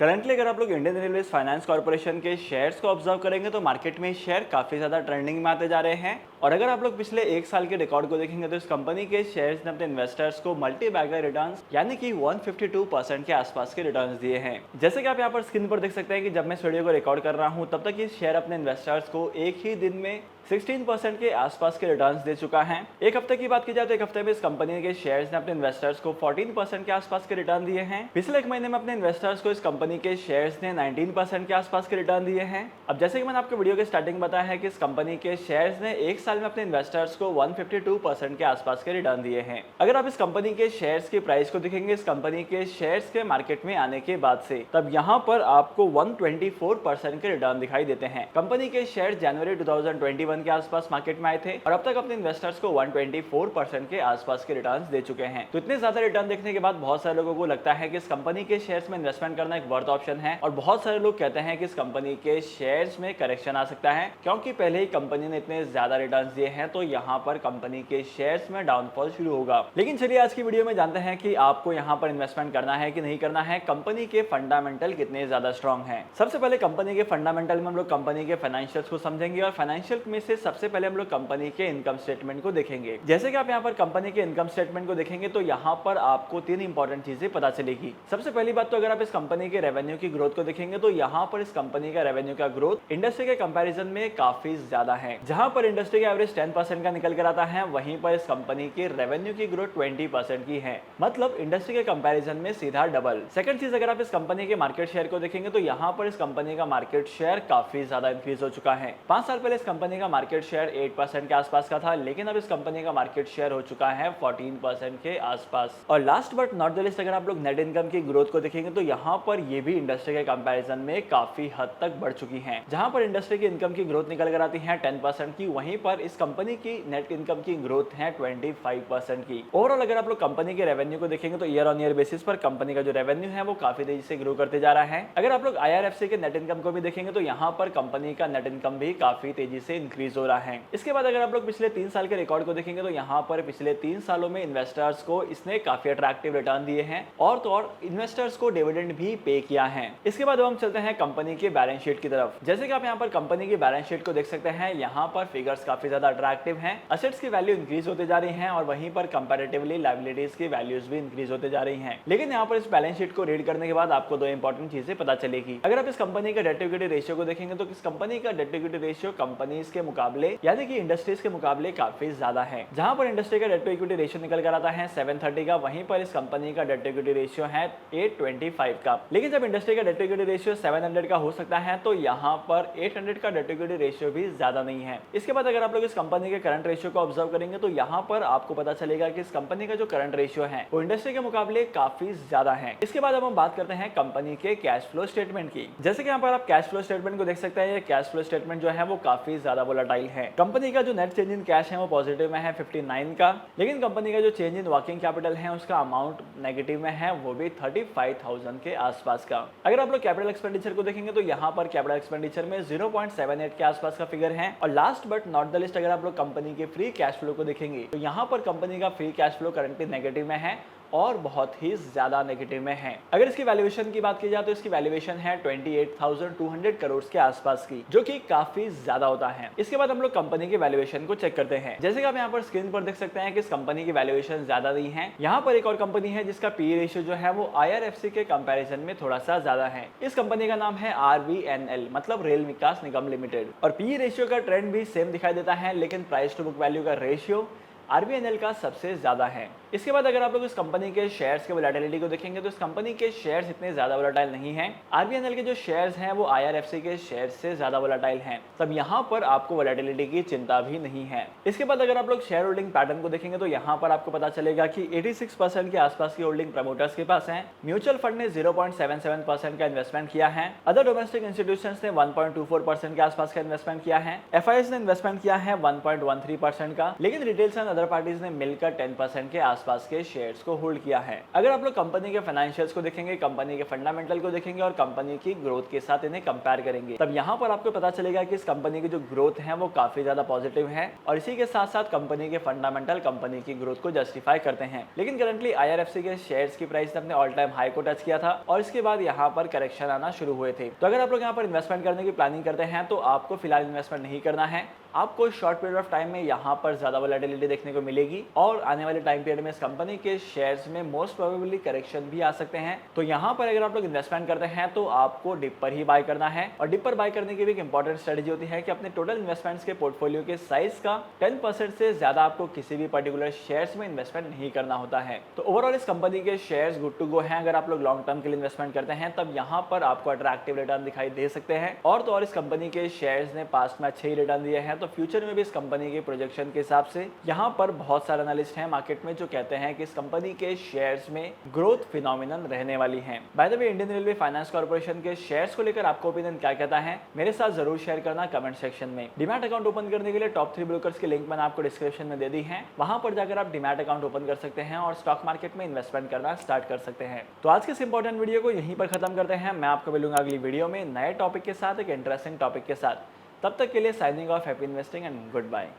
Currently अगर आप लोग इंडियन रेलवे फाइनेंस कॉर्पोरेशन के शेयर्स को ऑब्जर्व करेंगे तो मार्केट में शेयर काफी ज्यादा ट्रेंडिंग में आते जा रहे हैं। और अगर आप लोग पिछले एक साल के रिकॉर्ड को देखेंगे तो इस कंपनी के शेयर्स ने अपने इन्वेस्टर्स को मल्टी बैगर रिटर्न्स यानी कि 152% के आसपास के रिटर्न्स दिए हैं। जैसे कि आप यहाँ पर स्क्रीन पर देख सकते हैं कि जब मैं इस वीडियो को रिकॉर्ड कर रहा हूँ तब तक ये शेयर अपने इन्वेस्टर्स को एक ही दिन में 16% के आसपास के रिटर्न्स दे चुका है। एक हफ्ते की बात की जाए तो एक हफ्ते में इस कंपनी के शेयर्स ने अपने इन्वेस्टर्स को 14% के आसपास के रिटर्न दिए हैं। पिछले एक महीने में अपने इन्वेस्टर्स को इस कंपनी के शेयर्स ने 19% के आसपास के रिटर्न दिए हैं। अब जैसे कि मैंने आपको वीडियो के स्टार्टिंग बताया है कि इस कंपनी के शेयर्स ने एक साल में अपने इन्वेस्टर्स को 152% के आसपास के रिटर्न दिए हैं। अगर आप इस कंपनी के शेयर्स की प्राइस को देखेंगे इस कंपनी के शेयर्स के मार्केट में आने के बाद से, तब यहाँ पर आपको 124% के रिटर्न दिखाई देते हैं। कंपनी के शेयर जनवरी 2021 के आसपास मार्केट में आए थे और अब तक अपने इन्वेस्टर्स को 124% के आसपास के रिटर्न्स दे चुके हैं। तो इतने ज्यादा रिटर्न देखने के बाद बहुत सारे लोगों को लगता है कि इस कंपनी के शेयर्स में इन्वेस्टमेंट करना एक वर्थ ऑप्शन है और बहुत सारे लोग कहते हैं कि इस कंपनी के शेयर्स में करेक्शन आ सकता है क्योंकि पहले ही कंपनी ने इतने ज्यादा रिटर्न्स दिए हैं, तो यहाँ पर कंपनी के शेयर्स में डाउनफॉल शुरू होगा। लेकिन चलिए आज की वीडियो में जानते हैं कि आपको यहाँ पर इन्वेस्टमेंट करना है कि नहीं करना है, कंपनी के फंडामेंटल कितने ज्यादा स्ट्रॉन्ग है। सबसे पहले कंपनी के फंडामेंटल में हम लोग कंपनी के फाइनेंशियल्स को समझेंगे और फाइनेंशियल में से सबसे पहले हम लोग कंपनी के इनकम स्टेटमेंट को देखेंगे। जैसे कि आप यहाँ पर कंपनी के इनकम स्टेटमेंट को देखेंगे तो यहाँ पर आपको तीन इंपॉर्टेंट चीजें पता चलेगी। सबसे पहली बात तो अगर आप इस कंपनी के रेवेन्यू की ग्रोथ को देखेंगे तो यहाँ पर इस कंपनी का रेवेन्यू का ग्रोथ इंडस्ट्री के कंपैरिजन में काफी ज्यादा है। जहां पर इंडस्ट्री का एवरेज 10% का निकल कर आता है, वहीं पर इस कंपनी के रेवेन्यू की ग्रोथ 20% की है, मतलब इंडस्ट्री के कंपैरिजन में सीधा डबल। सेकंड चीज, अगर आप इस कंपनी के मार्केट शेयर को देखेंगे तो यहाँ पर इस कंपनी का मार्केट शेयर काफी ज्यादा इंक्रीज हो चुका है। 5 साल पहले इस कंपनी का मार्केट शेयर 8% के आसपास का था, लेकिन अब इस कंपनी का मार्केट शेयर हो चुका है 14% के आसपास। और last but not the list, अगर आप लोग नेट इनकम की ग्रोथ को देखेंगे तो यहाँ पर ये भी इंडस्ट्री के कंपैरिजन में काफी हद तक बढ़ चुकी है। जहां पर इंडस्ट्री की इनकम की ग्रोथ निकल कर आती है 10% की, वहीं पर इस कंपनी की नेट इनकम की ग्रोथ है 25% की। ओवरऑल अगर आप लोग कंपनी के रेवेन्यू को देखेंगे तो ईयर ऑन ईयर बेसिस पर कंपनी का जो रेवेन्यू है वो काफी तेजी से ग्रो करते जा रहा है। अगर आप लोग IRFC के नेट इनकम को भी देखेंगे तो यहाँ पर कंपनी का नेट इनकम भी काफी तेजी से इंक्रीज हो रहा है। इसके बाद अगर आप लोग पिछले 3 साल के रिकॉर्ड को देखेंगे तो यहाँ पर पिछले 3 सालों में इन्वेस्टर्स को इसने काफी अट्रैक्टिव रिटर्न दिए हैं और तो और इन्वेस्टर्स को डिविडेंड भी पे किया है। इसके बाद हम चलते हैं कंपनी के बैलेंस शीट की तरफ। जैसे कि आप यहाँ पर कंपनी की बैलेंस शीट को देख सकते हैं, यहाँ पर फिगर्स काफी ज्यादा अट्रैक्टिव हैं। असेट्स की वैल्यू इंक्रीज होते जा रही हैं और वहीं पर कंपैरेटिवली लायबिलिटीज की वैल्यूज भी इंक्रीज होते जा रही हैं। लेकिन यहाँ पर इस बैलेंस शीट को रीड करने के बाद आपको दो इंपॉर्टेंट चीजें पता चलेगी। अगर आप इस कंपनी का डेट टू इक्विटी रेशियो को देखेंगे तो इस कंपनी का debt to equity ratio companies के मुकाबले यानी कि इंडस्ट्रीज के मुकाबले काफी ज्यादा है। जहां पर इंडस्ट्री का डेट टू इक्विटी रेशियो निकल कर आता है 730 का, वहीं पर इस कंपनी का डेट टू इक्विटी रेशियो है 825 का। लेकिन जब इंडस्ट्री का डेट टू इक्विटी रेशियो 700 का हो सकता है तो यहाँ पर 800 का डेट टू इक्विटी रेशियो भी ज्यादा नहीं है। इसके बाद अगर आप लोग इस कंपनी के करंट रेशियो को ऑब्जर्व करेंगे तो यहाँ पर आपको पता चलेगा कि इस कंपनी का जो करंट रेशियो है वो इंडस्ट्री के मुकाबले काफी ज्यादा है। इसके बाद अब हम बात करते हैं कंपनी के कैश फ्लो स्टेटमेंट की। जैसे कि यहाँ पर आप कैश फ्लो स्टेटमेंट को देख सकते हैं, ये कैश फ्लो स्टेटमेंट जो है वो काफी ज्यादा वोलेटाइल है। कंपनी का जो नेट चेंज इन कैश है वो पॉजिटिव में है 59 का, लेकिन कंपनी का जो चेंज इन वर्किंग कैपिटल है उसका अमाउंट नेगेटिव में है, वो भी 35,000 के आसपास का। अगर आप लोग कैपिटल एक्सपेंडिचर को देखेंगे तो यहाँ पर कैपिटल एक्सपेंडिचर में 0.78 के आसपास का फिगर है। और last but not the list, अगर आप लोग कंपनी के फ्री कैश फ्लो को देखेंगे तो यहाँ पर कंपनी का free cash flow currently negative में है और बहुत ही ज्यादा नेगेटिव में है। अगर इसकी वैल्यूएशन की बात की जाए तो इसकी वैल्यूएशन है 28,200 करोड़ के आसपास की, जो कि काफी ज्यादा होता है। इसके बाद हम लोग कंपनी की वैल्यूएशन को चेक करते हैं। जैसे कि आप यहाँ पर स्क्रीन पर देख सकते हैं कि इस कंपनी की वैल्यूएशन ज्यादा नहीं है। यहाँ पर एक और कंपनी है जिसका पीई रेशियो जो है वो IRFC के कंपैरिजन में थोड़ा सा ज्यादा है। इस कंपनी का नाम है RVNL, मतलब रेल विकास निगम लिमिटेड। और पीई रेशियो का ट्रेंड भी सेम दिखाई देता है, लेकिन प्राइस टू बुक वैल्यू का रेशियो RVNL का सबसे ज्यादा है। इसके बाद अगर आप लोग इस कंपनी के शेयर्स के वोलेटिलिटी को देखेंगे तो इस कंपनी के शेयर्स इतने ज्यादा वोलेटाइल नहीं हैं। RVNL के जो शेयर्स हैं वो IRFC के शेयर्स से ज्यादा वोलेटाइल हैं, तब यहाँ पर आपको वोलेटिलिटी की चिंता भी नहीं है। इसके बाद अगर आप लोग शेयर होल्डिंग पैटर्न को देखेंगे तो यहाँ पर आपको पता चलेगा कि 86% के आसपास की होल्डिंग प्रमोटर्स के पास है। म्यूचुअल फंड ने 0.77% का इन्वेस्टमेंट किया है। अदर डोमेस्टिक इंस्टीट्यूशंस ने 1.24% के आसपास का इन्वेस्टमेंट किया है। FIS ने इन्वेस्टमेंट किया है 1.13% का, लेकिन रिटेल्स एंड अदर पार्टीज ने मिलकर 10% के आसपास के शेयर्स को होल्ड किया है। अगर आप लोग कंपनी के फाइनेंशियल्स को देखेंगे, कंपनी के फंडामेंटल को देखेंगे और कंपनी की ग्रोथ के साथ इन्हें कंपेयर करेंगे, तब यहाँ पर आपको पता चलेगा कि इस कंपनी की जो ग्रोथ है वो काफी ज्यादा पॉजिटिव है और इसी के साथ साथ कंपनी के फंडामेंटल कंपनी की ग्रोथ को जस्टिफाई करते हैं। लेकिन करंटली IRFC के शेयर्स की प्राइस ने अपने ऑल टाइम हाई को टच किया था और इसके बाद यहाँ पर करेक्शन आना शुरू हुए थे। तो अगर आप लोग यहाँ पर इन्वेस्टमेंट करने की प्लानिंग करते हैं तो आपको फिलहाल इन्वेस्टमेंट नहीं करना है। आपको शॉर्ट पीरियड ऑफ टाइम में यहाँ पर ज्यादा वोलेटिलिटी देखने को मिलेगी और आने वाले टाइम पीरियड में इस कंपनी के शेयर्स में मोस्ट प्रोबेबली करेक्शन भी आ सकते हैं। तो यहाँ पर अगर आप लोग इन्वेस्टमेंट करते हैं तो आपको डिप पर ही बाय करना है और डिप पर बाय करने की भी एक इंपॉर्टेंट स्ट्रेटेजी होती है कि अपने टोटल इन्वेस्टमेंट्स के पोर्टफोलियो के साइज का 10% से ज्यादा आपको किसी भी पर्टिकुलर शेयर्स में इन्वेस्टमेंट नहीं करना होता है। तो ओवरऑल इस कंपनी के शेयर्स गुड टू गो हैं। अगर आप लोग लॉन्ग टर्म के लिए इन्वेस्टमेंट करते हैं तब यहाँ पर आपको अट्रैक्टिव रिटर्न दिखाई दे सकते हैं और तो और इस कंपनी के शेयर्स ने पास्ट में अच्छे ही रिटर्न दिए हैं। तो फ्यूचर में भी इस कंपनी के प्रोजेक्शन के हिसाब से यहाँ पर बहुत सारे एनालिस्ट हैं मार्केट में जो कहते हैं कि इस कंपनी के शेयर्स में ग्रोथ फिनोमिनल रहने वाली है। By the way, Indian railway finance corporation के शेयर्स को लेकर आपको ओपिनियन क्या कहता है मेरे साथ जरूर शेयर करना कमेंट सेक्शन में। डीमैट अकाउंट ओपन करने के लिए टॉप 3 ब्रोकर्स की लिंक मैंने आपको डिस्क्रिप्शन में दे दी है, वहां पर जाकर आप डीमैट अकाउंट ओपन कर सकते हैं और स्टॉक मार्केट में इन्वेस्टमेंट करना स्टार्ट कर सकते हैं। तो आज के इस इंपॉर्टेंट वीडियो को यहीं पर खत्म करते हैं। मैं आपको मिलूंगा अगली वीडियो में नए टॉपिक के साथ, एक इंटरेस्टिंग टॉपिक के साथ। तब तक के लिए signing off, happy investing and good bye.